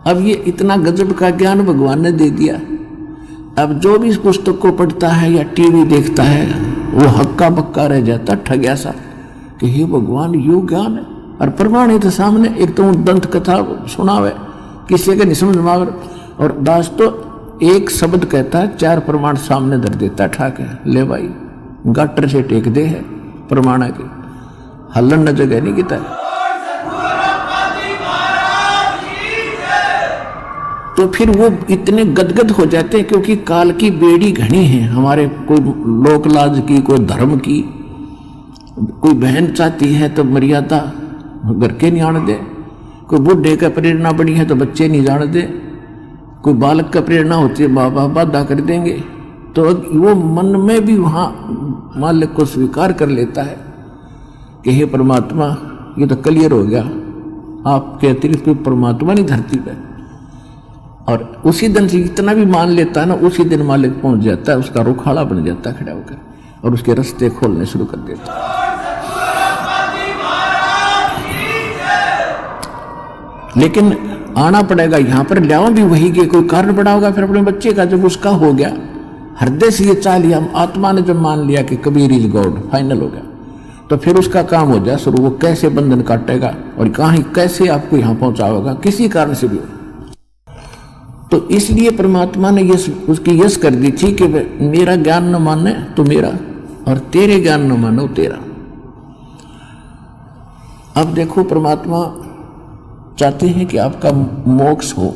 अब ये इतना गजब का ज्ञान भगवान ने दे दिया। अब जो भी इस पुस्तक को पढ़ता है या टीवी देखता है वो हक्का बक्का रह जाता ठग्या सा कि हे भगवान यो ज्ञान है। और प्रमाण है तो सामने, एक तो दंत कथा सुनावे किसी के नहीं समझ में आवे, और दास तो एक शब्द कहता है 4 प्रमाण सामने धर देता ठाक है, ले भाई गाटर से टेक दे है प्रमाण की हल्लन न जगह नहीं किता। तो फिर वो इतने गदगद हो जाते हैं क्योंकि काल की बेड़ी घनी है हमारे, कोई लोक लाज की, कोई धर्म की, कोई बहन चाहती है तो मर्यादा घर के नहीं आने दे, कोई बूढ़े का प्रेरणा बड़ी है तो बच्चे नहीं जाने दे, कोई बालक का प्रेरणा होती है माँ बाप बाधा कर देंगे। तो वो मन में भी वहाँ मालिक को स्वीकार कर लेता है कि हे परमात्मा ये तो क्लियर हो गया, आपके अतिरिक्त कोई परमात्मा नहीं धरती पर। और उसी दिन से इतना भी मान लेता है ना, उसी दिन मालिक पहुंच जाता है, उसका रुखाड़ा बन जाता है खड़ा होकर और उसके रास्ते खोलने शुरू कर देता है। लेकिन आना पड़ेगा यहाँ पर, लियाओ भी वही के कोई कारण बड़ा होगा फिर अपने बच्चे का। जब उसका हो गया हृदय से ये चाह लिया, आत्मा ने जब मान लिया कि कबीर इज गॉड, फाइनल हो गया, तो फिर उसका काम हो जाए शुरू। वो कैसे बंधन काटेगा और कहाँ कैसे आपको यहाँ पहुंचाएगा, किसी कारण से भी हो। तो इसलिए परमात्मा ने उसकी यश कर दी थी कि मेरा ज्ञान न माने तो मेरा, और तेरे ज्ञान न मानो तेरा। अब देखो परमात्मा चाहते हैं कि आपका मोक्ष हो,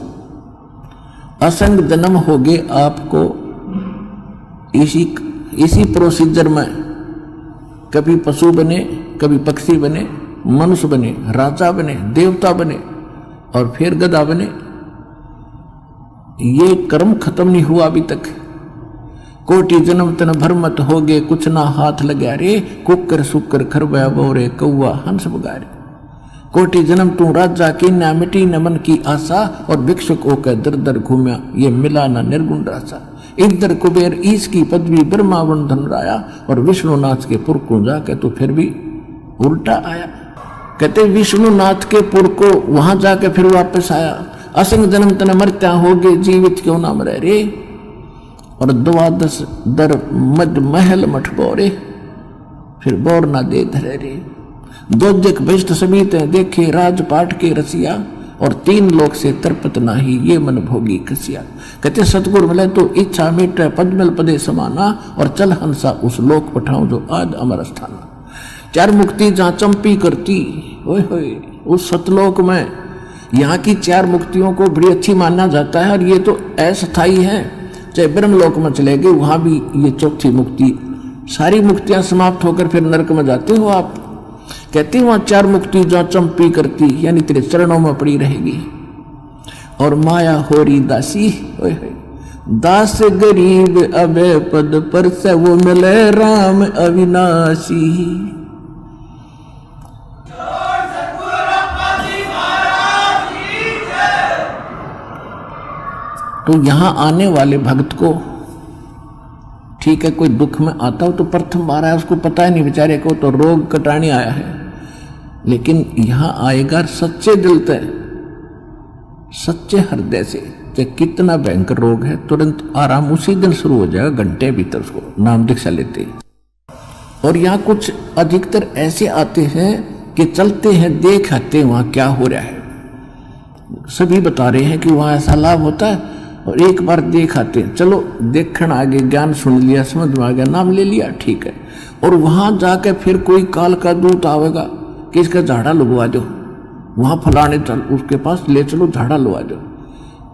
असंग जन्म होगे आपको इसी प्रोसीजर में, कभी पशु बने, कभी पक्षी बने, मनुष्य बने, राजा बने, देवता बने और फिर गधा बने। ये कर्म खत्म नहीं हुआ अभी तक। कोटि जन्म तन भर मत होगे कुछ ना हाथ लगा रे, कुकर सुकर खरबया बोरे कौआ हंस बगारे। कोटि जन्म तू राजा की ना मिटी न मन की आशा, और भिक्षुक होकर दर दर घूमया ये मिला ना निर्गुण रासा। इधर कुबेर ईश की पदवी ब्रह्मा धन राया, और विष्णुनाथ के पुर को जाके तो फिर भी उल्टा आया। कहते विष्णुनाथ के पुर को वहां जाके फिर वापस आया। असंग जन्म तन मरत्या होगे जीवित क्यों ना मरे रे, और 12 दर मद महल मठ बोरे फिर बोर ना दे धरे रे। दोजक भ्रष्ट सभी ते देखे राजपाट के रसिया, और 3 लोक से तरपत नाही ये मन भोगी कसिया। कहते सतगुर मिले तो इच्छा मिटे पद्मल पदे समाना, और चल हंसा उस लोक पठाऊं जो आज अमर स्थाना। 4 मुक्ति जहाँ चंपी करती ओए होए उस सतलोक में, यहाँ की 4 मुक्तियों को बड़ी अच्छी माना जाता है, और ये तो अस्थायी है। चाहे ब्रह्मलोक में चले गए वहां भी ये 4थी मुक्ति, सारी मुक्तियां समाप्त होकर फिर नरक में जाते हो आप। कहते वहां 4 मुक्ति जहाँ चंपी करती, यानी तेरे चरणों में पड़ी रहेगी। और माया होरी दासी ओए होए दास गरीब अबे पद पर से वो मिले राम अविनाशी। तो यहाँ आने वाले भक्त को ठीक है, कोई दुख में आता हो तो प्रथम बार आया, उसको पता ही नहीं बेचारे को, तो रोग कटाने आया है। लेकिन यहाँ आएगा सच्चे दिल से, सच्चे हृदय से, चाहे कितना भयंकर रोग है तुरंत आराम उसी दिन शुरू हो जाएगा, घंटे भीतर उसको नाम दीक्षा लेते। और यहाँ कुछ अधिकतर ऐसे आते हैं कि चलते हैं देख आते हैं वहाँ क्या हो रहा है। सभी बता रहे हैं कि वहाँ ऐसा लाभ होता है, और एक बार देख आते हैं, चलो देखण आगे, ज्ञान सुन लिया, समझ में आ गया, नाम ले लिया, ठीक है। और वहां जाकर फिर कोई काल का दूत आवेगा कि इसका झाड़ा लगवा दो, वहां फलाने चल उसके पास ले चलो झाड़ा लगा दो।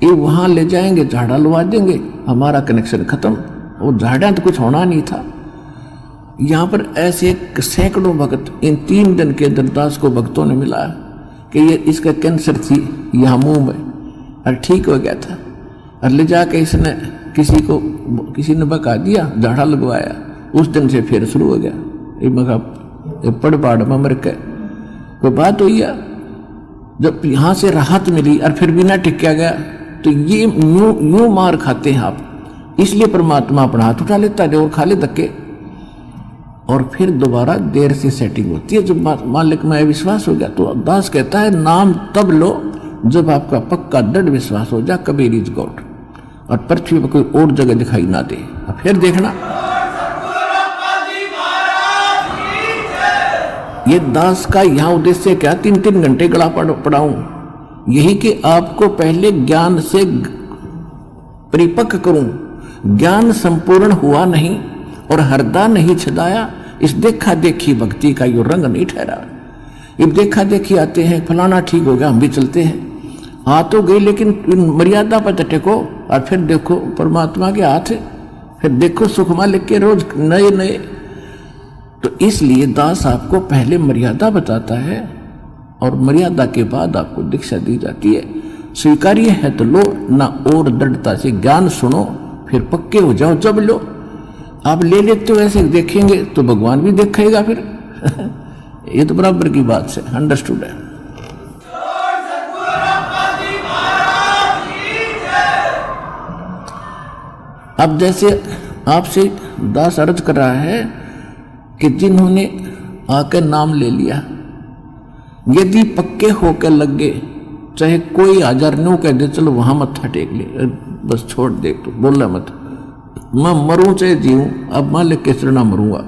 ये वहां ले जाएंगे, झाड़ा लगा देंगे, हमारा कनेक्शन खत्म। वो झाड़ा तो कुछ होना नहीं था। यहाँ पर ऐसे सैकड़ों भक्त इन 3 दिन के अंदर दास को भक्तों ने मिला कि ये इसका कैंसर थी यहाँ मुंह में, और ठीक हो गया था। और ले जाके इसने किसी ने बका दिया, झाड़ा लगवाया, उस दिन से फिर शुरू हो गया। ये मगा पड़ बाड़ में मर के कोई बात हुई है। जब यहाँ से राहत मिली और फिर बिना टिका गया तो ये यूं मार खाते हैं आप। इसलिए परमात्मा अपना हाथ उठा लेता है और खा ले धक्के, और फिर दोबारा देर से सेटिंग होती है। जब मालिक में विश्वास हो गया तो दास कहता है नाम तब लो जब आपका पक्का दृढ़ विश्वास हो जा कबीर इज गॉड और पृथ्वी पर कोई और जगह दिखाई ना दे, और फिर देखना। ये दास का यहाँ उद्देश्य क्या, 3-3 घंटे गला पढ़ाऊं, यही कि आपको पहले ज्ञान से परिपक्व करूं। ज्ञान संपूर्ण हुआ नहीं और हरदा नहीं छदाया, इस देखा देखी भक्ति का यो रंग नहीं ठहरा। अब देखा देखी आते हैं, फलाना ठीक हो गया हम भी चलते हैं, आ तो गई लेकिन मर्यादा पर टेको, और फिर देखो परमात्मा के हाथ है, फिर देखो सुख मालिक के रोज नए नए। तो इसलिए दास आपको पहले मर्यादा बताता है और मर्यादा के बाद आपको दीक्षा दी जाती है। स्वीकार्य है तो लो, ना और दृढ़ता से ज्ञान सुनो, फिर पक्के हो जाओ जब लो। आप ले लेते हो ऐसे देखेंगे तो भगवान भी देखेगा फिर ये तो बराबर की बात से अंडरस्टूड है। अब जैसे आपसे दास अर्ज कर रहा है कि जिन्होंने आकर नाम ले लिया, यदि पक्के होकर लग गए, चाहे कोई 1000 न्यू कह दे चलो वहां मत्था टेक ले, बस छोड़ दे, तो बोलना मत, मैं मरूं चाहे जीऊं, अब मालिक के शरण मरूंगा,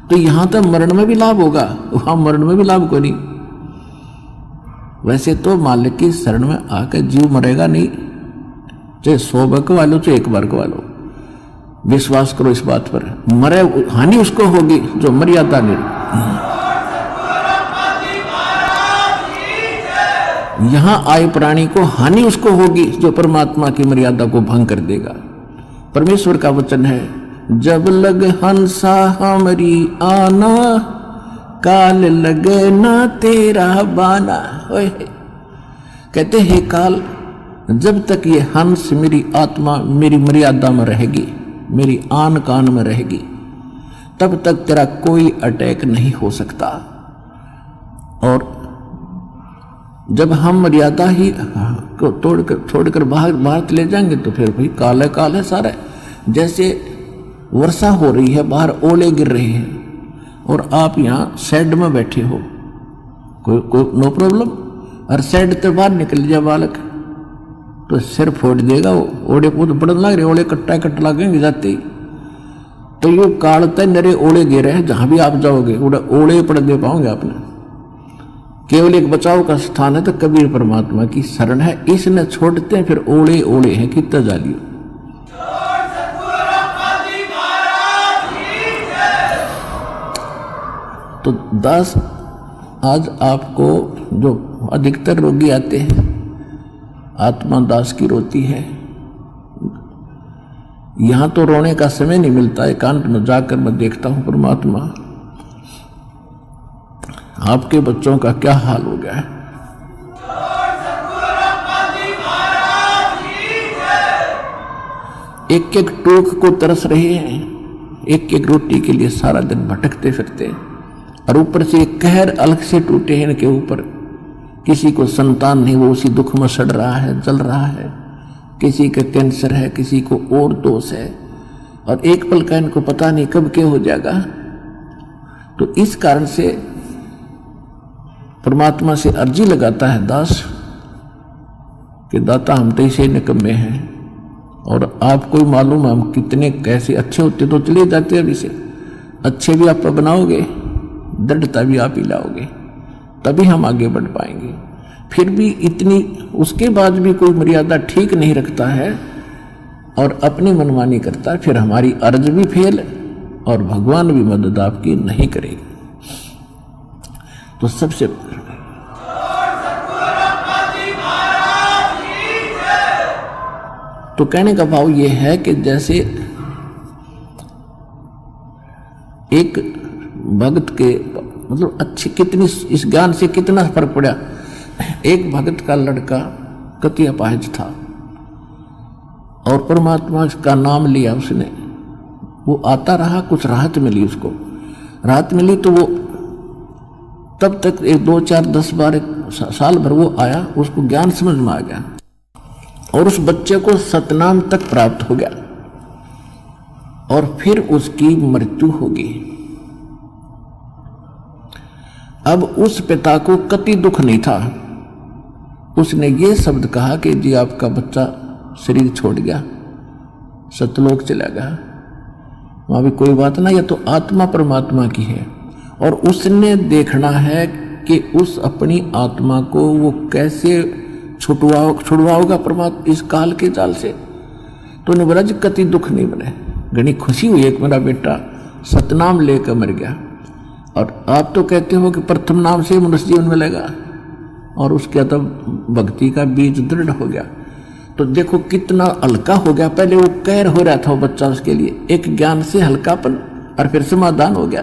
तो यहां तक मरण में भी लाभ होगा, वहां मरण में भी लाभ कोई नहीं। वैसे तो मालिक की शरण में आकर जीव मरेगा नहीं, चाहे 100 बार कवा लो चाहे 1 बार कवा लो, विश्वास करो इस बात पर। मरे हानि उसको होगी जो मर्यादा नहीं। यहां आए प्राणी को हानि उसको होगी जो परमात्मा की मर्यादा को भंग कर देगा। परमेश्वर का वचन है, जब लग हंसा हमारी आना, काल लगे ना तेरा बाना। कहते हैं काल, जब तक ये हंस मेरी आत्मा मेरी मर्यादा में रहेगी, मेरी आन कान में रहेगी, तब तक तेरा कोई अटैक नहीं हो सकता। और जब हम मर्यादा ही को छोड़कर बाहर चले जाएंगे तो फिर भाई काल है सारा। जैसे वर्षा हो रही है, बाहर ओले गिर रहे हैं और आप यहाँ शेड में बैठे हो, कोई नो प्रॉब्लम, और शेड से बाहर निकल जाए बालक तो सिर फोड़ देगा वो, ओले कूद पड़न लग रहे, ओले कट्टा लगेंगे जाते ही। तो ये कालते नरे ओले गिरे हैं, जहां भी आप जाओगे ओले पड़ दे पाओगे आपने। केवल एक बचाव का स्थान है तो कबीर परमात्मा की शरण है, इसने छोड़ते हैं फिर ओले ओले हैं कितना जालियो। तो दास आज आपको जो अधिकतर रोगी आते हैं, आत्मा दास की रोती है, यहां तो रोने का समय नहीं मिलता, एकांत में जाकर मैं देखता हूं परमात्मा आपके बच्चों का क्या हाल हो गया है। एक एक टूक को तरस रहे हैं, एक एक रोटी के लिए सारा दिन भटकते फिरते, और ऊपर से एक कहर अलग से टूटे हैं इनके ऊपर। किसी को संतान नहीं, वो उसी दुख में सड़ रहा है, जल रहा है, किसी का कैंसर है, किसी को और दोष है, और एक पल का इनको पता नहीं कब क्या हो जाएगा। तो इस कारण से परमात्मा से अर्जी लगाता है दास कि दाता हम तो इसे निकम्मे हैं, और आपको ही मालूम है हम कितने कैसे अच्छे होते तो चले जाते हैं, अभी से अच्छे भी आप बनाओगे, दृढ़ता भी आप ही लाओगे, तभी हम आगे बढ़ पाएंगे। फिर भी इतनी उसके बाद भी कोई मर्यादा ठीक नहीं रखता है और अपनी मनमानी करता है, फिर हमारी अर्ज भी फेल और भगवान भी मदद आपकी नहीं करेगी। तो सबसे तो कहने का भाव ये है कि जैसे एक भक्त के मतलब अच्छी कितनी इस ज्ञान से कितना फर्क पड़ा। एक भक्त का लड़का कति अपाहिज था और परमात्मा का नाम लिया उसने, वो आता रहा, कुछ राहत मिली, उसको राहत मिली तो वो तब तक 1 2 4 10 12 साल भर वो आया, उसको ज्ञान समझ में आ गया और उस बच्चे को सतनाम तक प्राप्त हो गया और फिर उसकी मृत्यु होगी। अब उस पिता को कति दुख नहीं था, उसने ये शब्द कहा कि जी आपका बच्चा शरीर छोड़ गया, सतलोक चला गया। वहां भी कोई बात ना, यह तो आत्मा परमात्मा की है और उसने देखना है कि उस अपनी आत्मा को वो कैसे छुड़वाओगा परमात्मा इस काल के जाल से। तो उन्हें बोला जी कति दुख नहीं बने। घनी खुशी हुई, एक मेरा बेटा सतनाम लेकर मर गया। और आप तो कहते हो कि प्रथम नाम से मनुष्य जीवन मिलेगा, और उसके तब भक्ति का बीज दृढ़ हो गया। तो देखो कितना हल्का हो गया। पहले वो कहर हो रहा था वो बच्चा, उसके लिए एक ज्ञान से हल्कापन और फिर समाधान हो गया।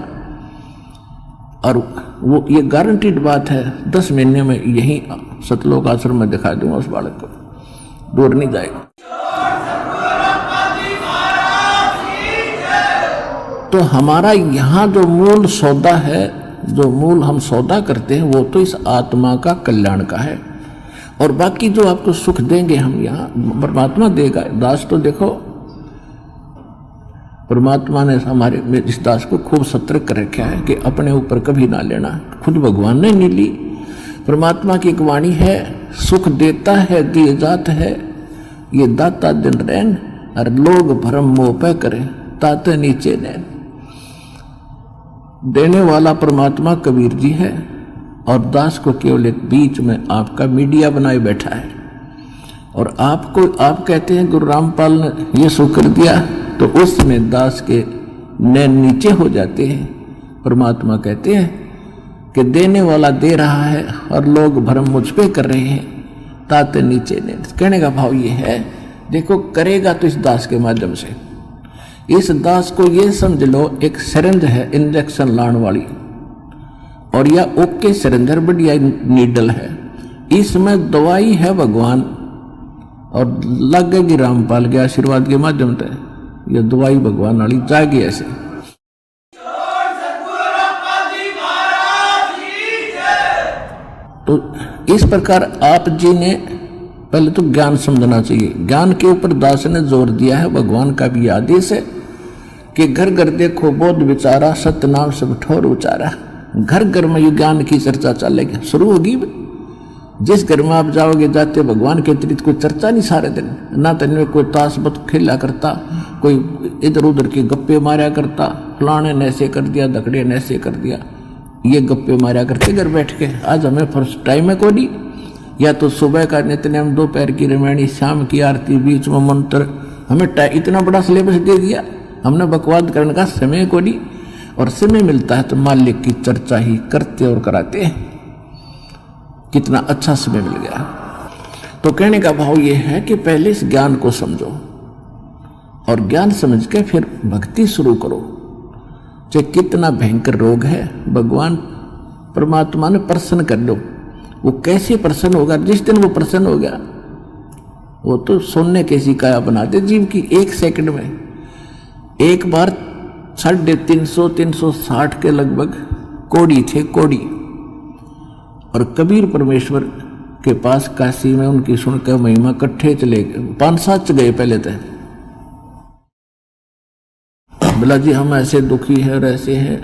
और वो ये गारंटीड बात है, 10 महीने में यही सतलोक आश्रम में दिखा दूंगा उस बालक को, दूर नहीं जाएगा। तो हमारा यहाँ जो मूल सौदा है, जो मूल हम सौदा करते हैं, वो तो इस आत्मा का कल्याण का है। और बाकी जो आपको सुख देंगे हम यहाँ परमात्मा देगा। दास तो देखो परमात्मा ने हमारे इस दास को खूब सतर्क कर रखा है कि अपने ऊपर कभी ना लेना। खुद भगवान ने नहीं ली। परमात्मा की एक वाणी है, सुख देता है दिए जात है, ये दाता दिन रैन और लोग भरम मोह पे करे ताते नीचे नैन। देने वाला परमात्मा कबीर जी है और दास को केवल एक बीच में आपका मीडिया बनाए बैठा है। और आपको आप कहते हैं गुरु रामपाल ने ये सो कर दिया, तो उसमें दास के नैन नीचे हो जाते हैं। परमात्मा कहते हैं कि देने वाला दे रहा है और लोग भरम मुझ पे कर रहे हैं ताते नीचे नैन। कहने का भाव ये है, देखो करेगा तो इस दास के माध्यम से। इस दास को ये समझ लो एक सिरिंज है इंजेक्शन लाने वाली, और यह ओके सिरिंजर बढ़िया नीडल है, इसमें दवाई है भगवान, और लगेगी रामपाल के आशीर्वाद के माध्यम से यह दवाई भगवान वाली जाएगी ऐसे। तो इस प्रकार आप जी ने पहले तो ज्ञान समझना चाहिए। ज्ञान के ऊपर दास ने जोर दिया है। भगवान का भी आदेश है कि घर घर देखो बोध विचारा, सत्य नाम सब ठोर उचारा। घर घर में ये ज्ञान की चर्चा चलेगी, शुरू होगी। जिस घर में आप जाओगे जाते भगवान के अतिरिक्त कोई चर्चा नहीं सारे दिन। ना तो इनमें कोई ताश बत खेला करता, कोई इधर उधर की गप्पे मारा करता, फलाने ने ऐसे कर दिया, दकड़े ने ऐसे कर दिया, ये गप्पे मारा करते घर बैठ के। आज हमें फर्स्ट टाइम है कोई, या तो सुबह का नित्यनेम, दोपहर की रामायणी, शाम की आरती, बीच में मंत्र। हमें इतना बड़ा सिलेबस दे दिया, हमने बकवाद करने का समय को नहीं। और समय मिलता है तो मालिक की चर्चा ही करते और कराते हैं। कितना अच्छा समय मिल गया। तो कहने का भाव ये है कि पहले इस ज्ञान को समझो और ज्ञान समझ के फिर भक्ति शुरू करो। चाहे कितना भयंकर रोग है, भगवान परमात्मा ने प्रसन्न कर लो। वो कैसे प्रसन्न होगा? जिस दिन वो प्रसन्न हो गया, वो तो सोने कैसी काया बना दे जीव की 1 सेकंड में। एक बार 350-360 के लगभग कोड़ी थे, कोड़ी, और कबीर परमेश्वर के पास काशी में उनकी सुनकर महिमा इकट्ठे चले गए। 5-7 गए पहले थे। बोला जी हम ऐसे दुखी है और ऐसे हैं।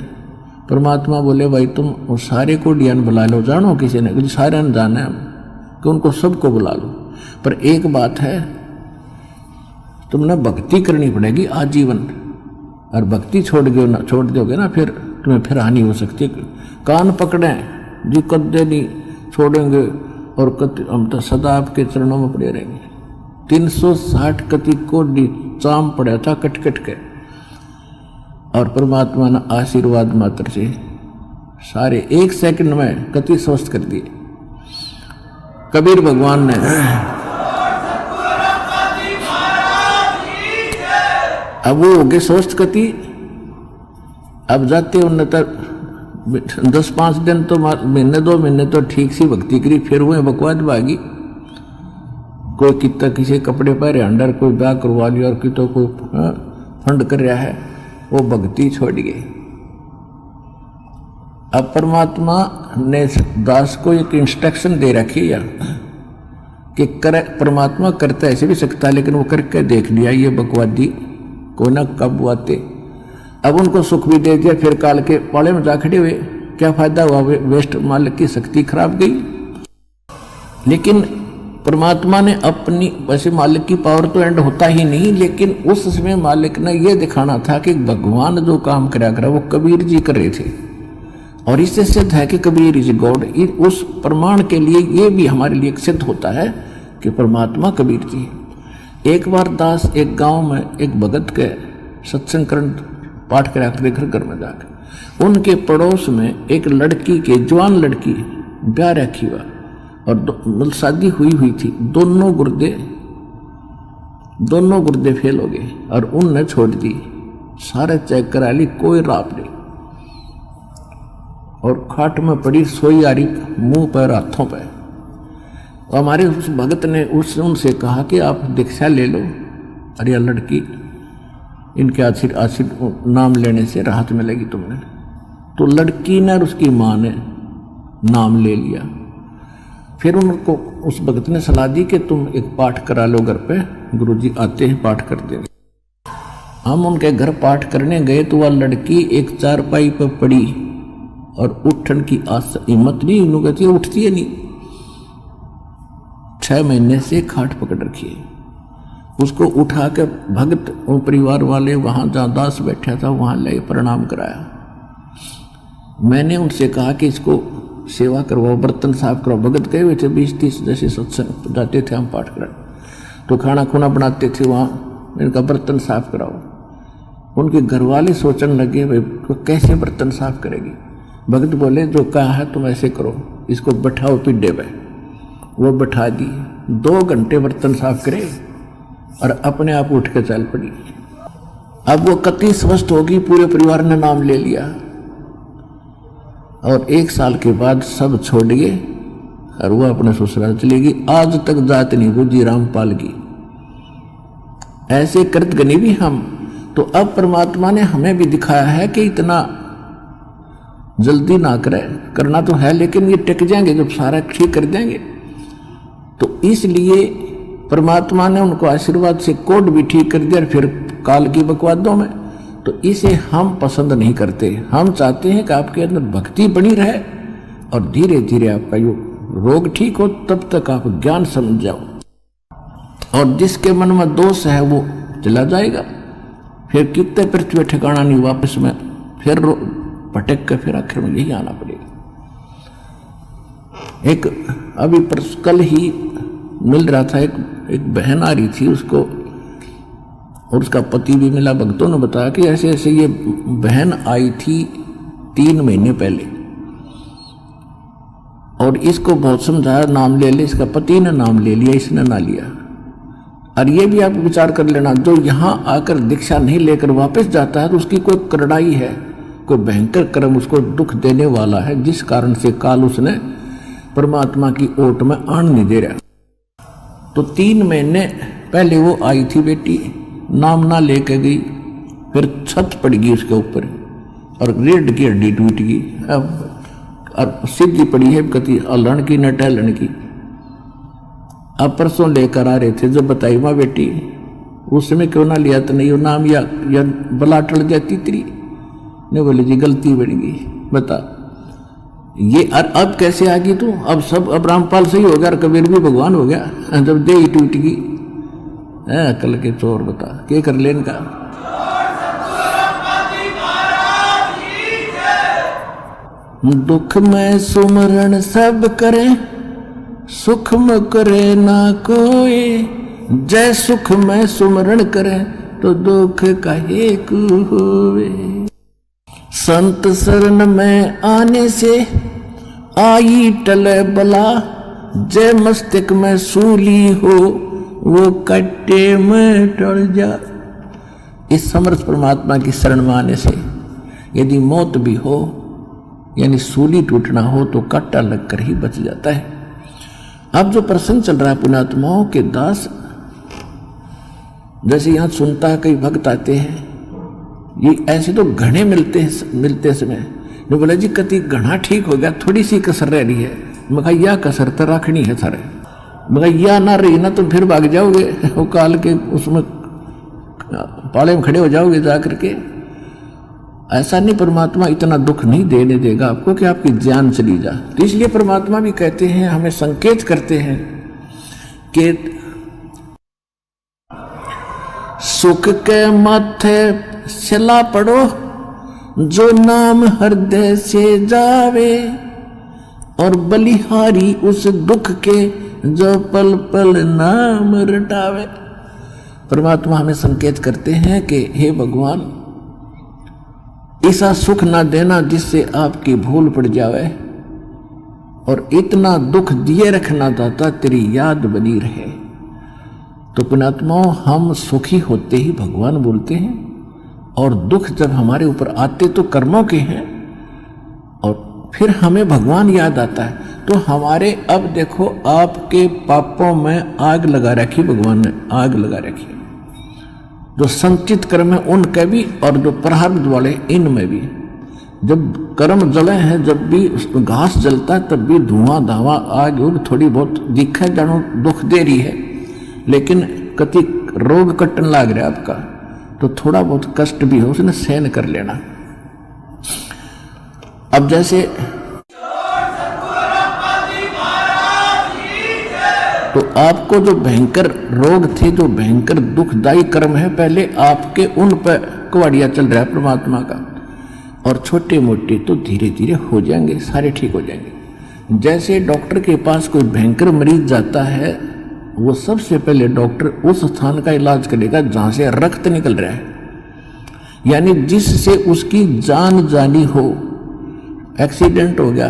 परमात्मा बोले भाई तुम वो सारे कोडियान बुला लो, जानो किसी ने, सारे ने जाना है कि उनको सबको बुला लो। पर एक बात है, तुमने भक्ति करनी पड़ेगी आजीवन, और भक्ति छोड़ दोगे ना फिर तुम्हें फिर हानि हो सकती है। कान पकड़े जी, कदे नहीं छोड़ेंगे और हम तो सदा आपके चरणों में पड़े रहेंगे। 360 कति कोडी चाम पड़ा था कट कट के, और परमात्मा ने आशीर्वाद मात्र से सारे 1 सेकंड में कति स्वस्थ कर दिए। कबीर भगवान ने अब वो हो गए स्वस्थ कति। अब जाते उन्हें तक 10-5 दिन तो महीने 2 महीने तो ठीक सी भक्ति करी, फिर हुए बकवाद भागी। कोई कितना किसी कपड़े पहरे अंडर, कोई ब्याह करवा लिया, और कितो कोई फंड कर रहा है, वो भक्ति छोड़ गई। अब परमात्मा ने दास को एक इंस्ट्रक्शन दे रखी है कि परमात्मा करता ऐसे भी सकता है, लेकिन वो करके देख लिया ये बकवादी को ना कब आते। अब उनको सुख भी दे दिया, फिर काल के पाले में जा खड़े हुए। क्या फायदा हुआ? वेस्ट मालिक की शक्ति खराब गई। लेकिन परमात्मा ने अपनी, वैसे मालिक की पावर तो एंड होता ही नहीं, लेकिन उस समय मालिक ने यह दिखाना था कि भगवान जो काम करा करा वो कबीर जी कर रहे थे, और इससे सिद्ध है कि कबीर इज गॉड। उस प्रमाण के लिए ये भी हमारे लिए सिद्ध होता है कि परमात्मा कबीर जी है। एक बार दास एक गांव में एक भगत के सत्संग करण पाठ करा कर घर घर में जाकर, उनके पड़ोस में एक लड़की के, जवान लड़की, ब्याह रखी हुआ और शादी हुई थी, दोनों गुर्दे फेल हो गए और उनने छोड़ दी, सारे चेक करा ली, कोई राप नहीं, और खाट में पड़ी सोई आ रही, मुंह पर हाथों पर। तो हमारे उस भगत ने उनसे कहा कि आप दीक्षा ले लो, अरे लड़की इनके आशीर्वाद नाम लेने से राहत मिलेगी तुमने। तो लड़की ने और उसकी माँ ने नाम ले लिया। फिर उनको उस भगत ने सलाह दी कि तुम एक पाठ करा लो घर पे, गुरुजी आते हैं पाठ कर देंगे। हम उनके घर पाठ करने गए तो वह लड़की एक चारपाई पर पड़ी और उठन की हिम्मत नहीं, उन्होंने कहती है उठती है नहीं, 6 महीने से खाट पकड़ रखी है। उसको उठा के भगत और परिवार वाले वहां जहाँ दास बैठा था वहां ले प्रणाम कराया। मैंने उनसे कहा कि इसको सेवा करवाओ, बर्तन साफ कराओ। भगत गए हुए थे 20-30 जैसे सत्संग जाते थे हम पाठ करा, तो खाना खुना बनाते थे वहाँ, इनका बर्तन साफ कराओ। उनके घर वाले सोचने लगे भाई कैसे बर्तन साफ करेगी। भगत बोले जो कहा है तुम ऐसे करो, इसको बैठाओ पिड्डे पे। वो बैठा दी, 2 घंटे बर्तन साफ करे और अपने आप उठ के चल पड़ी। अब वो कति स्वस्थ होगी, पूरे परिवार ने नाम ले लिया और 1 साल के बाद सब छोड़ गए और वो अपने ससुराल चली गई। आज तक जात नहीं बुझी रामपाल की। ऐसे कृतघ्नी भी हम। तो अब परमात्मा ने हमें भी दिखाया है कि इतना जल्दी ना करें, करना तो है लेकिन ये टिक जाएंगे जब सारा ठीक कर देंगे। तो इसलिए परमात्मा ने उनको आशीर्वाद से कोड भी ठीक कर दिया, फिर काल की बकवादों में। तो इसे हम पसंद नहीं करते। हम चाहते हैं कि आपके अंदर भक्ति बनी रहे और धीरे धीरे आपका यो रोग ठीक हो, तब तक आप ज्ञान समझ जाओ, और जिसके मन में दोष है वो चला जाएगा। फिर कितने पृथ्वी ठिकाना नहीं, वापस में फिर भटक कर फिर आखिर में यही आना पड़ेगा। एक अभी कल ही मिल रहा था, एक बहन आ रही थी, उसको और उसका पति भी मिला। भक्तों ने बताया कि ऐसे ऐसे ये बहन आई थी 3 महीने पहले और इसको बहुत समझाया नाम ले ले, इसका पति ने नाम ले लिया, इसने ना लिया। और ये भी आप विचार कर लेना, जो यहाँ आकर दीक्षा नहीं लेकर वापस जाता है तो उसकी कोई करड़ाई है, कोई भयंकर कर्म उसको दुख देने वाला है, जिस कारण से काल उसने परमात्मा की ओट में आन नहीं दे रहा। तो 3 महीने पहले वो आई थी बेटी, नाम ना लेके गई, फिर छत पड़ गई उसके ऊपर और रीढ़ की हड्डी टूट गई। अब सीधी पड़ी है कति अलण की न टहलन की। अब परसों लेकर आ रहे थे, जब बताई माँ बेटी उस समय क्यों ना लिया, तो नहीं वो नाम या बला टल जाती तेरी ने। बोले जी गलती बन गई, बता ये अब कैसे आ गई तू? अब सब, अब रामपाल सही हो गया और कबीर भी भगवान हो गया, जब दे ही टूट गई। कल के चोर बता क्या कर लेन का। दुख में सुमरण सब करे, सुख में करे ना कोई। जय सुख में सुमरण करे तो दुख काहे को होवे। संत शरण में आने से आई टले बला। जय मस्तक में सूली हो वो कट्टे में टल जा। इस समर्थ परमात्मा की शरण में आने से यदि मौत भी हो यानी सूली टूटना हो तो कट्टा लगकर ही बच जाता है। अब जो प्रसंग चल रहा है पुण्यात्माओं के दास, जैसे यहां सुनता है कई भक्त आते हैं, ये ऐसे तो घने मिलते समय जो बोला जी कति घना ठीक हो गया, थोड़ी सी कसर रह रही है। मैं कहा यह कसर तो रखनी है सारे। मैं कहा यह ना रही ना तो फिर भाग जाओगे, वो काल के उसमें पाले में खड़े हो जाओगे जा करके। ऐसा नहीं, परमात्मा इतना दुख नहीं देने देगा आपको कि आपकी जान चली जा। तो इसलिए परमात्मा भी कहते हैं, हमें संकेत करते हैं के सुख के माथे सिला पड़ो, जो नाम हृदय से जावे, और बलिहारी उस दुख के जो पल पल नाम रटावे। परमात्मा हमें संकेत करते हैं कि हे भगवान, ऐसा सुख ना देना जिससे आपकी भूल पड़ जावे, और इतना दुख दिए रखना दाता तेरी याद बनी रहे। तो पुण्यात्माओं, हम सुखी होते ही भगवान बोलते हैं, और दुख जब हमारे ऊपर आते तो कर्मों के हैं, और फिर हमें भगवान याद आता है। तो हमारे अब देखो, आपके पापों में आग लगा रखी, भगवान ने आग लगा रखी, जो संचित कर्म है उनके भी, और जो प्रारब्ध वाले इनमें भी। जब कर्म जले हैं, जब भी घास जलता है तब भी धुआं धावा आग उग थोड़ी बहुत दिखा जानो दुख दे रही है, लेकिन कति रोग कटन लाग रहा है आपका, तो थोड़ा बहुत कष्ट भी हो उसने सहन कर लेना। अब जैसे तो आपको जो भयंकर रोग थे, जो भयंकर दुखदायी कर्म है, पहले आपके उन पर कुवाड़िया चल रहा है परमात्मा का, और छोटे मोटे तो धीरे धीरे हो जाएंगे, सारे ठीक हो जाएंगे। जैसे डॉक्टर के पास कोई भयंकर मरीज जाता है, वो सबसे पहले डॉक्टर उस स्थान का इलाज करेगा जहां से रक्त निकल रहा है, यानी जिससे उसकी जान जानी हो। एक्सीडेंट हो गया,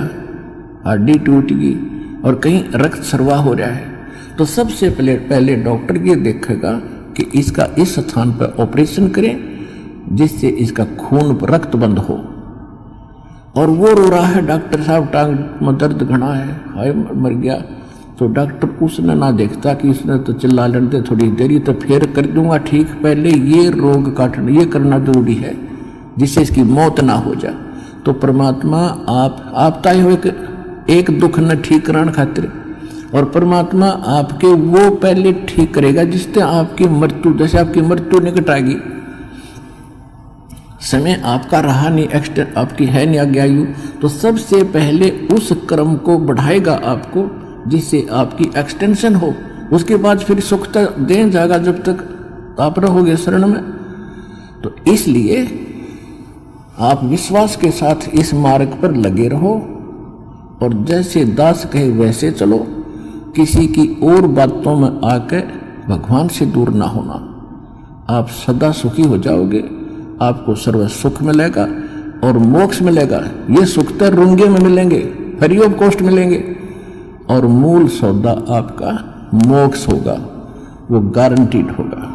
हड्डी टूट गई और कहीं रक्त सर्वा हो रहा है, तो सबसे पहले डॉक्टर ये देखेगा कि इसका इस स्थान पर ऑपरेशन करें जिससे इसका खून रक्त बंद हो। और वो रो रहा है, डॉक्टर साहब टांग में दर्द घना है, हाय मर गया, तो डॉक्टर उसने ना देखता कि उसने तो चिल्ला लड़ते थोड़ी देरी, तो फिर कर दूंगा ठीक, पहले ये रोग काटना, ये करना जरूरी है जिससे इसकी मौत ना हो जाए। तो परमात्मा आप ताए हुए एक दुख न ठीक कराने खातिर, और परमात्मा आपके वो पहले ठीक करेगा जिससे आपकी मृत्यु, जैसे आपकी मृत्यु निकट आएगी, समय आपका रहा नहीं, एक्सटेंड आपकी है नहीं आगे आयु, तो सबसे पहले उस कर्म को बढ़ाएगा आपको जिससे आपकी एक्सटेंशन हो। उसके बाद फिर सुख तक दे जाएगा जब तक आप रहोगे शरण में। तो इसलिए आप विश्वास के साथ इस मार्ग पर लगे रहो, और जैसे दास कहे वैसे चलो, किसी की और बातों में आकर भगवान से दूर ना होना। आप सदा सुखी हो जाओगे, आपको सर्व सुख मिलेगा और मोक्ष मिलेगा। ये सुख तो रुंगे में मिलेंगे, फ्री ऑफ कॉस्ट मिलेंगे, और मूल सौदा आपका मोक्ष होगा, वो गारंटीड होगा।